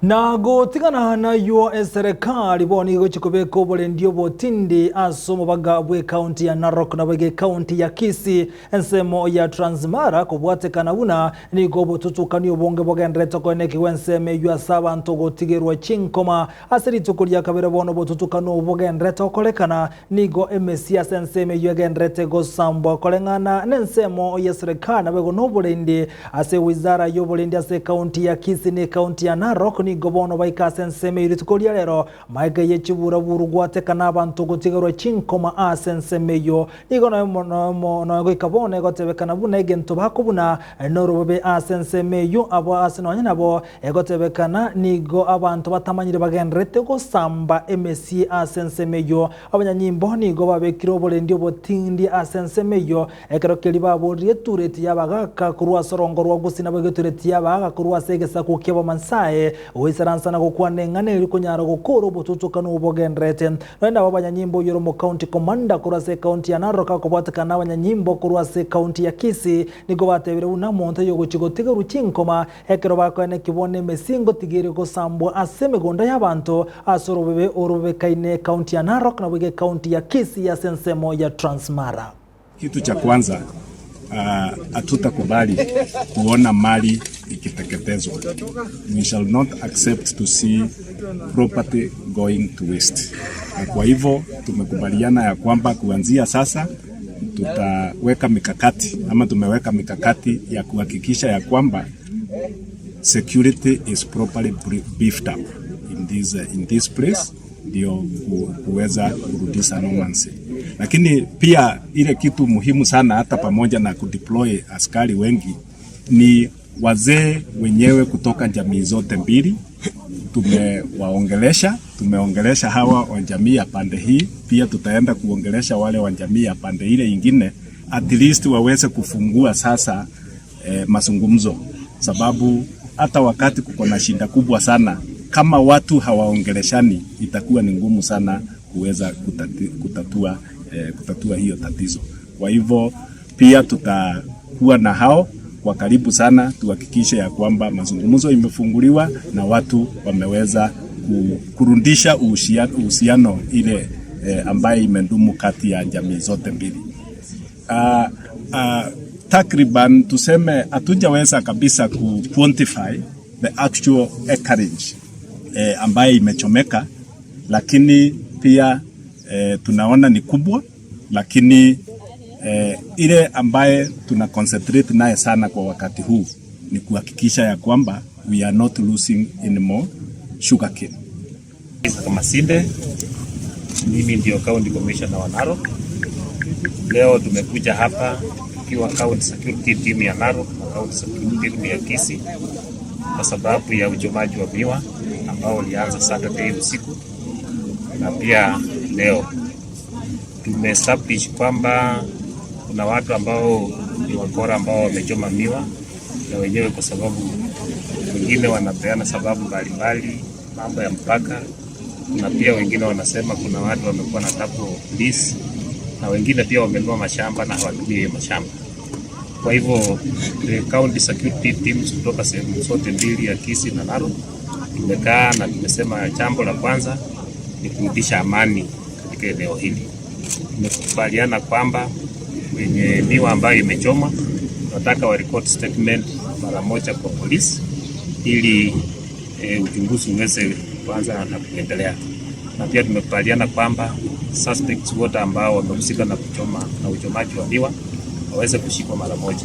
Na gotigana na yo serikali boni gochikobeko bolendio botindi asomo baga bwe county ya Narok na bwe county ya Kisii ensemo ya Transmara kubwatekana buna ni gobo tutukani obonge bogendreto ko neki wenseme yu asaba ntogo tigerwa chinkoma asiri tukulia kabere bono botutukano bogendreto kolekana nigo MCA senseme yu gendrete go sambo kolengana nensemo ya serikali na bwe no bolendi ase wizara yo bolendi ase county ya Kisii ni county ya Narok gobono baika senseme iritukolia lero maika yechibura burugwate kana abantu gotigerwa chinkoma a senseme yo igono no goikabone gotebekana buna egento bakubuna norobe a senseme yo abo asinonye nabo egotebekana nigo abantu batamanyire bagendrete go samba MSC a senseme yo abanyanyimbo nigo babekiro bolendio botindi a senseme yo ekerokeli babo rietureti yabagaka kurwa sorongo rwa Gusii bagetureti yabaga kurwa segesa kukeba mansae Isaransa na kukwane ngane iliko nyara kukuru bututuka nubogendrete. Noenda wabanyanyimbo yoromo county commander kurase county ya Narok kubwateka na wanyanyimbo kurase county ya Kisii nigobate vire unamonte yogo chigotiga ruchinkoma ekero bakwane kibone mesingo tigiri ko sambo aseme gonda y'abantu asorobebe orobe kaine county ya Narok na wige county ya Kisii ya sensemo ya Transmara. Kitu cha kwanza hatutakubali kuona mali ikiteketezwa. We shall not accept to see property going to waste. Kwa hivyo tumekubaliana ya kwamba kuanzia sasa tutaweka mikakati ama tumeweka mikakati ya kuhakikisha ya kwamba security is properly beefed up in this place ndio kuweza kurudisha normalcy. Lakini pia ile kitu muhimu sana hata pamoja na kudeploy askari wengi ni wazee wenyewe kutoka jamii zote mbili. Tumeongelesha hawa wa jamii ya pande hii, pia tutaenda kuongelesha wale wa jamii ya pande ile ingine, at least waweze kufungua sasa mazungumzo, sababu hata wakati kuko na shida kubwa sana kama watu hawaongeleshani itakuwa ni ngumu sana kuweza kutatua hiyo tatizo. Kwa hivyo pia tutakuwa na hao kwa karibu sana tuhakikishe ya kwamba mazungumzo imefunguliwa na watu wameweza kurudisha uhusiano ile ambaye imendumu kati ya jamii zote mbili. Takriban tuseme hatujaweza kabisa ku quantify the actual acreage ambaye imechomeka, lakini pia tunaona ni kubwa, lakini ile ambaye tuna concentrate naye sana kwa wakati huu ni kuhakikisha ya kwamba we are not losing any more sugarcane. Kama Sinde, mimi ndio county commissioner wa Narok. Leo tumekuja hapa tukiwa county security team ya Narok na county security team ya Kisii kwa sababu ya uchomaji wa miwa ambao ulianza Saturday usiku, na pia leo tumeestablish kwamba kuna watu ambao ni wakora ambao wamechoma miwa na wenyewe, kwa sababu wengine wanapeana sababu mbalimbali, mambo ya mpaka, na pia wengine wanasema kuna watu wamekuwa na tapo lease, na wengine pia wamenunua mashamba na hawatumii mashamba. Kwa hivyo county security teams kutoka sehemu zote mbili ya Kisii na Narok tumekaa na tumesema jambo la kwanza ni kurudisha amani katika eneo hili. Tumekubaliana kwamba wenye miwa ambayo imechoma tunataka wa record statement mara moja kwa polisi ili uchunguzi uweze kuanza na kuendelea. Na pia tumekubaliana kwamba suspects wote ambao wamehusika na kuchoma na uchomaji wa miwa waweze kushikwa mara moja.